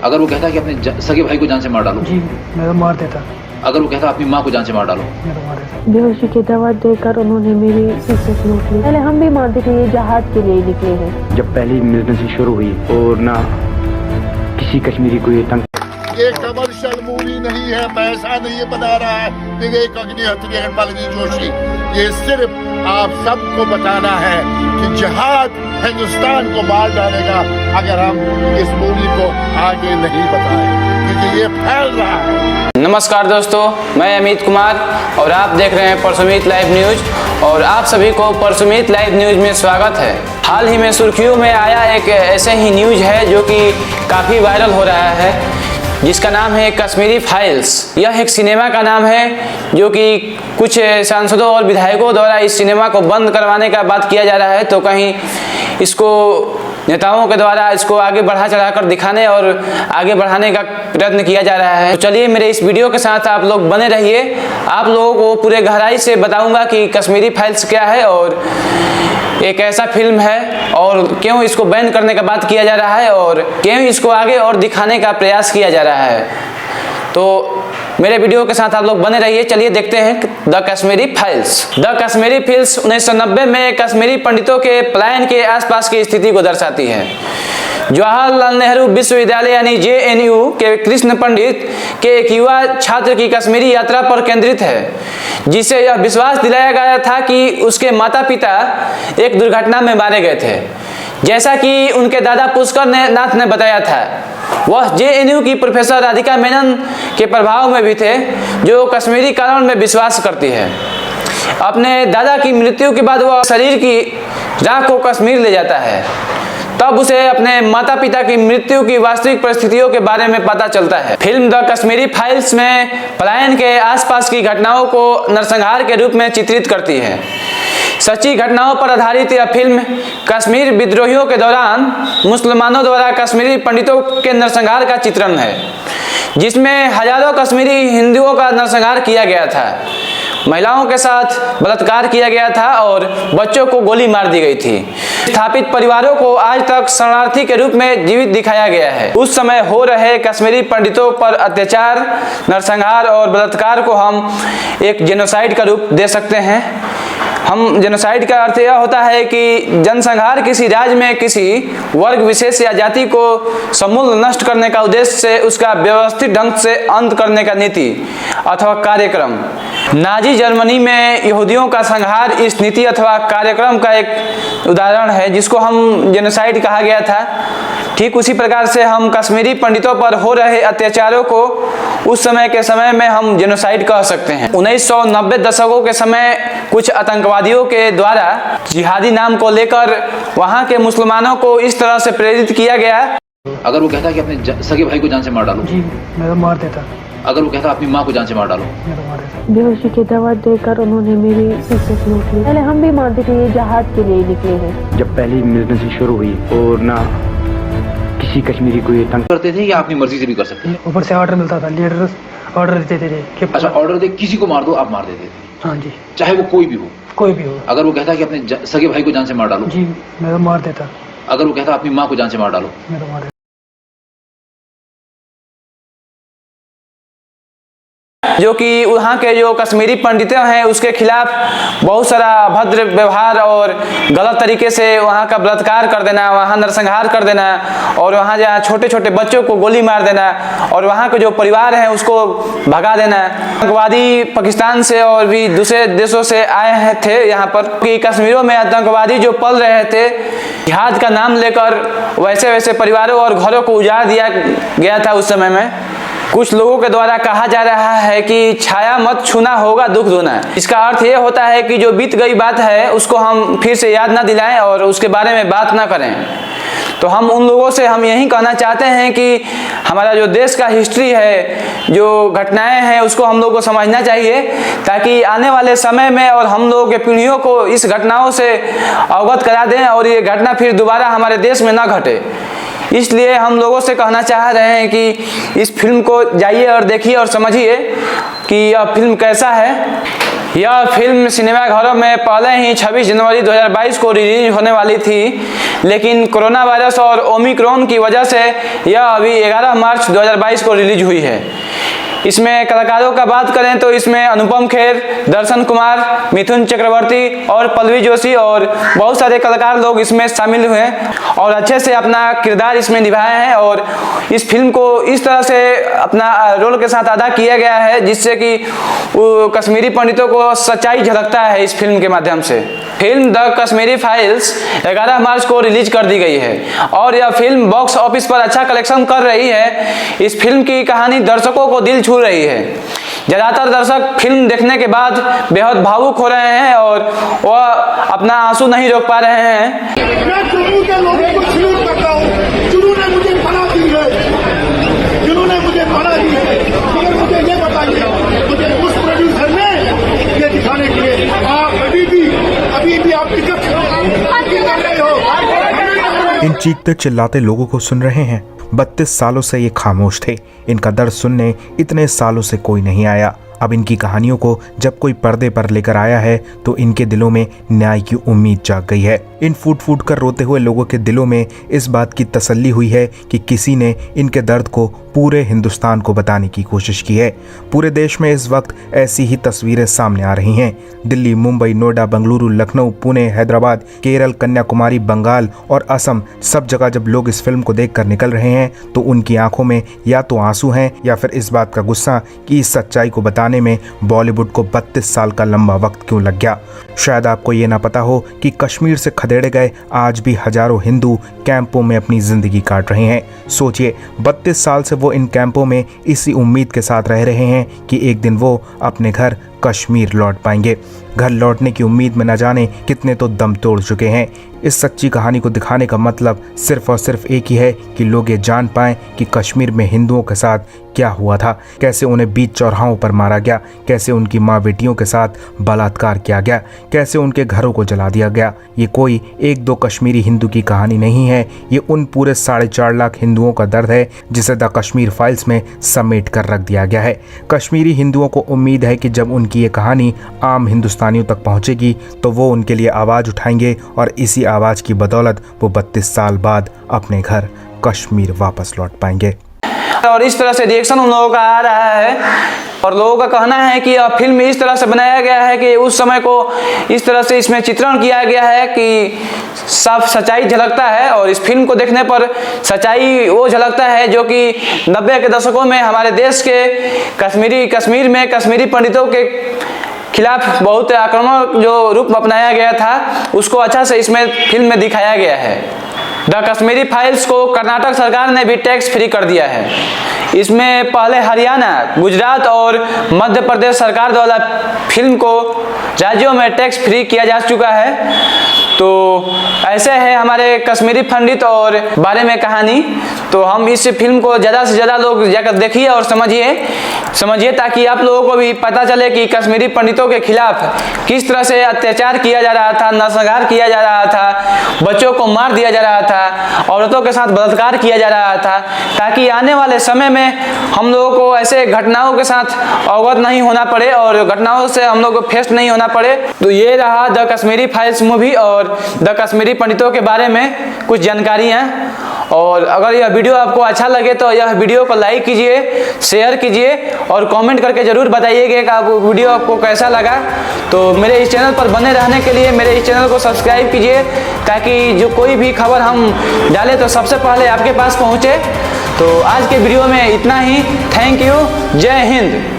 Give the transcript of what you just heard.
अगर वो कहता कि अपने सगे भाई को जान से मार डालो, जी मैं तो मार देता। अगर वो कहता अपनी माँ को जान से मार डालो, मैं तो मार देता। बेहोशी की दवा देकर उन्होंने मेरी इज्जत लूट ली। पहले हम भी मानते थे ये जहाज के लिए निकले हैं। जब पहली मिलने शुरू हुई और ना किसी कश्मीरी को ये तंग, ये कमर्शियल मूवी नहीं है, पैसा नहीं बता रहा है विवेक अग्निहोत्री हरपाल जी जोशी। ये सिर्फ आप सबको बताना है कि जिहाद हिंदुस्तान को मार डालेगा अगर हम इस मूवी को आगे नहीं बताएं, क्योंकि ये फैल रहा है। नमस्कार दोस्तों, मैं अमित कुमार और आप देख रहे हैं परसुमित लाइव न्यूज और आप सभी को परसुमित लाइव न्यूज में स्वागत है। हाल ही में सुर्खियों में आया एक ऐसे ही न्यूज है जो कि काफ़ी वायरल हो रहा है, जिसका नाम है कश्मीरी फाइल्स। यह एक सिनेमा का नाम है जो कि कुछ सांसदों और विधायकों द्वारा इस सिनेमा को बंद करवाने का बात किया जा रहा है, तो कहीं इसको नेताओं के द्वारा इसको आगे बढ़ा चढ़ाकर दिखाने और आगे बढ़ाने का प्रयत्न किया जा रहा है। तो चलिए मेरे इस वीडियो के साथ आप लोग बने रहिए। आप लोगों को पूरे गहराई से बताऊंगा कि कश्मीरी फाइल्स क्या है और एक ऐसा फिल्म है और क्यों इसको बैन करने का बात किया जा रहा है और क्यों इसको आगे और दिखाने का प्रयास किया जा रहा है। तो मेरे वीडियो के साथ आप लोग बने रहिए। चलिए देखते हैं the Kashmiri files. The Kashmiri files 1990 में कश्मीरी पंडितों के पलायन के आसपास की स्थिति को दर्शाती है। जवाहरलाल नेहरू विश्वविद्यालय यानी JNU के कृष्ण पंडित के एक युवा छात्र की कश्मीरी यात्रा पर केंद्रित है, जिसे यह विश्वास दिलाया गया था कि उसके माता पिता एक दुर्घटना में मारे गए थे, जैसा कि उनके दादा पुष्कर नाथ ने बताया था। वह JNU की प्रोफेसर राधिका मेनन के प्रभाव में भी थे, जो कश्मीरी कारण में विश्वास करती है। अपने दादा की मृत्यु के बाद वह शरीर की राख को कश्मीर ले जाता है। तब उसे अपने माता पिता की मृत्यु की वास्तविक परिस्थितियों के बारे में पता चलता है। फिल्म द कश्मीरी फाइल्स में पलायन के आसपास की घटनाओं को नरसंहार के रूप में चित्रित करती है। सच्ची घटनाओं पर आधारित यह फिल्म कश्मीर विद्रोहियों के दौरान मुसलमानों द्वारा कश्मीरी पंडितों के नरसंहार का चित्रण है, जिसमें हजारों कश्मीरी हिंदुओं का नरसंहार किया गया था, महिलाओं के साथ बलात्कार किया गया था और बच्चों को गोली मार दी गई थी। स्थापित परिवारों को आज तक शरणार्थी के रूप में जीवित दिखाया गया है। उस समय हो रहे कश्मीरी पंडितों पर अत्याचार, नरसंहार और बलात्कार को हम एक जेनोसाइड का रूप दे सकते हैं। हम जेनोसाइड का अर्थ यह होता है कि जनसंहार किसी राज्य में किसी वर्ग विशेष या जाति को समूल नष्ट करने का उद्देश्य से उसका व्यवस्थित ढंग से अंत करने का नीति अथवा कार्यक्रम। नाजी जर्मनी में यहूदियों का संहार इस नीति अथवा कार्यक्रम का एक उदाहरण है, जिसको हम जेनोसाइड कहा गया था। ठीक उसी प्रकार से हम कश्मीरी पंडितों पर हो रहे अत्याचारों को उस समय के समय में हम जेनोसाइड कह सकते हैं। 1990 दशकों के समय कुछ आतंकवादियों के द्वारा जिहादी नाम को लेकर वहां के मुसलमानों को इस तरह से प्रेरित किया गया। अगर वो कहता कि अपने सगे भाई को जान से मार डालो, जी मैं तो मार देता। अगर वो कहता अपनी माँ को जान से मार डालो, मैं तो मार देता। बेहोशी की दवा देकर उन्होंने मेरी इज्जत लूट ली। पहले हम भी मानते थे ये जहाज के लिए निकले हैं। जब पहली मिलने शुरू हुई और ना किसी कश्मीरी को ये तंग करते थे या अपनी मर्जी से भी कर सकते थे? ऊपर से ऑर्डर मिलता था, लीडर ऑर्डर देते थे कि अच्छा, ऑर्डर दे किसी को मार दो, आप मार देते थे? हाँ जी, चाहे वो कोई भी हो। कोई भी हो। अगर वो कहता कि अपने सगे भाई को जान से मार डालो, जी मैं तो मार देता। अगर वो कहता अपनी माँ को जान से मार डालो, मैं तो मार देता। जो कि वहाँ के जो कश्मीरी पंडित हैं उसके खिलाफ बहुत सारा अभद्र व्यवहार और गलत तरीके से वहाँ का बलात्कार कर देना, वहाँ नरसंहार कर देना और वहाँ जहाँ छोटे छोटे बच्चों को गोली मार देना और वहाँ के जो परिवार हैं उसको भगा देना। आतंकवादी पाकिस्तान से और भी दूसरे देशों से आए थे यहाँ पर कि कश्मीरों में आतंकवादी जो पल रहे थे, जिहाद का नाम लेकर वैसे वैसे परिवारों और घरों को उजाड़ दिया गया था। उस समय में कुछ लोगों के द्वारा कहा जा रहा है कि छाया मत छूना होगा दुख दूना। इसका अर्थ ये होता है कि जो बीत गई बात है उसको हम फिर से याद ना दिलाएं और उसके बारे में बात ना करें। तो हम उन लोगों से हम यही कहना चाहते हैं कि हमारा जो देश का हिस्ट्री है, जो घटनाएं हैं, उसको हम लोग को समझना चाहिए, ताकि आने वाले समय में और हम लोगों के पीढ़ियों को इस घटनाओं से अवगत करा दें और ये घटना फिर दोबारा हमारे देश में ना घटे। इसलिए हम लोगों से कहना चाह रहे हैं कि इस फिल्म को जाइए और देखिए और समझिए कि यह फिल्म कैसा है। यह फिल्म सिनेमाघरों में पहले ही 26 जनवरी 2022 को रिलीज होने वाली थी, लेकिन कोरोना वायरस और ओमिक्रॉन की वजह से यह अभी 11 मार्च 2022 को रिलीज हुई है। इसमें कलाकारों का बात करें तो इसमें अनुपम खेर, दर्शन कुमार, मिथुन चक्रवर्ती और पल्लवी जोशी और बहुत सारे कलाकार लोग इसमें शामिल हुए और अच्छे से अपना किरदार इसमें निभाए हैं। और इस फिल्म को इस तरह से अपना रोल के साथ अदा किया गया है जिससे कि कश्मीरी पंडितों को सच्चाई झलकता है इस फिल्म के माध्यम से। फिल्म द कश्मीरी फाइल्स 11 मार्च को रिलीज कर दी गई है और यह फिल्म बॉक्स ऑफिस पर अच्छा कलेक्शन कर रही है। इस फिल्म की कहानी दर्शकों को दिल छू रही है। ज़्यादातर दर्शक फिल्म देखने के बाद बेहद भावुक हो रहे हैं और वह अपना आंसू नहीं रोक पा रहे हैं। मैं जम्मू के लोगों को सल्यूट करता हूँ जिन्होंने मुझे पनाह दी है, जिन्होंने मुझे पनाह दी है। मगर मुझे ये बताइए, मुझे उस प्रोड्यूसर ने ये दिखाने के लिए आप अभी भी आप टिकट कर रहे हो। इन चीखते चिल्लाते लोगों को सुन रहे हैं। 32 सालों से ये खामोश थे। इनका दर्द सुनने इतने सालों से कोई नहीं आया। अब इनकी कहानियों को जब कोई पर्दे पर लेकर आया है तो इनके दिलों में न्याय की उम्मीद जाग गई है। इन फूट फूट कर रोते हुए लोगों के दिलों में इस बात की तसल्ली हुई है कि किसी ने इनके दर्द को पूरे हिंदुस्तान को बताने की कोशिश की है। पूरे देश में इस वक्त ऐसी ही तस्वीरें सामने आ रही हैं। दिल्ली, मुंबई, नोएडा, बेंगलुरु, लखनऊ, पुणे, हैदराबाद, केरल, कन्याकुमारी, बंगाल और असम, सब जगह जब लोग इस फिल्म को देखकर निकल रहे हैं तो उनकी आंखों में या तो आंसू हैं या फिर इस बात का गुस्सा कि इस सच्चाई को बताने में बॉलीवुड को 32 साल का लंबा वक्त क्यों लग गया। शायद आपको ये ना पता हो कि कश्मीर से खदेड़े गए आज भी हजारों हिंदू कैंपों में अपनी जिंदगी काट रहे हैं। सोचिए, 32 साल से वो इन कैंपों में इसी उम्मीद के साथ रह रहे हैं कि एक दिन वो अपने घर कश्मीर लौट पाएंगे। घर लौटने की उम्मीद में न जाने कितने तो दम तोड़ चुके हैं। इस सच्ची कहानी को दिखाने का मतलब सिर्फ और सिर्फ एक ही है कि लोग ये जान पाएं कि कश्मीर में हिंदुओं के साथ क्या हुआ था, कैसे उन्हें बीच चौराहों पर मारा गया, कैसे उनकी माँ बेटियों के साथ बलात्कार किया गया, कैसे उनके घरों को जला दिया गया। ये कोई एक दो कश्मीरी हिंदू की कहानी नहीं है, ये उन पूरे 4.5 लाख हिंदुओं का दर्द है जिसे द कश्मीर फाइल्स में समेट कर रख दिया गया है। कश्मीरी हिंदुओं को उम्मीद है कि जब उनकी ये कहानी आम हिंदुस्तानियों तक पहुंचेगी तो वो उनके लिए आवाज़ उठाएंगे और इसी आवाज़ की बदौलत वो 32 साल बाद अपने घर कश्मीर वापस लौट पाएंगे। और इस तरह से रिएक्शन उन लोगों का आ रहा है और लोगों का कहना है कि यह फिल्म इस तरह से बनाया गया है कि उस समय को इस तरह से इसमें चित्रण किया गया है कि साफ सच्चाई झलकता है। और इस फिल्म को देखने पर सच्चाई वो झलकता है जो कि 90 के दशकों में हमारे देश के कश्मीर में कश्मीरी पंडितों के खिलाफ बहुत आक्रामक जो रूप अपनाया गया था उसको अच्छा से इसमें फिल्म में दिखाया गया है। द कश्मीरी फाइल्स को कर्नाटक सरकार ने भी टैक्स फ्री कर दिया है। इसमें पहले हरियाणा, गुजरात और मध्य प्रदेश सरकार द्वारा फिल्म को राज्यों में टैक्स फ्री किया जा चुका है। तो ऐसे है हमारे कश्मीरी पंडित और बारे में कहानी। तो हम इस फिल्म को ज़्यादा से ज़्यादा लोग जाकर देखिए और समझिए ताकि आप लोगों को भी पता चले कि कश्मीरी पंडितों के खिलाफ किस तरह से अत्याचार किया जा रहा था, नरसंहार किया जा रहा था, बच्चों को मार दिया जा रहा था, औरतों के साथ बलात्कार किया जा रहा था, ताकि आने वाले समय में हम लोगों को ऐसे घटनाओं के साथ अवगत नहीं होना पड़े और घटनाओं से हम लोग को फेस नहीं होना पड़े। तो ये रहा द कश्मीरी फाइल्स मूवी और द कश्मीरी पंडितों के बारे में कुछ जानकारियाँ। और अगर यह वीडियो आपको अच्छा लगे तो यह वीडियो को लाइक कीजिए, शेयर कीजिए और कमेंट करके ज़रूर बताइएगा कि वीडियो आपको कैसा लगा। तो मेरे इस चैनल पर बने रहने के लिए मेरे इस चैनल को सब्सक्राइब कीजिए ताकि जो कोई भी खबर हम डालें तो सबसे पहले आपके पास पहुँचे। तो आज के वीडियो में इतना ही। Thank you. जय हिंद।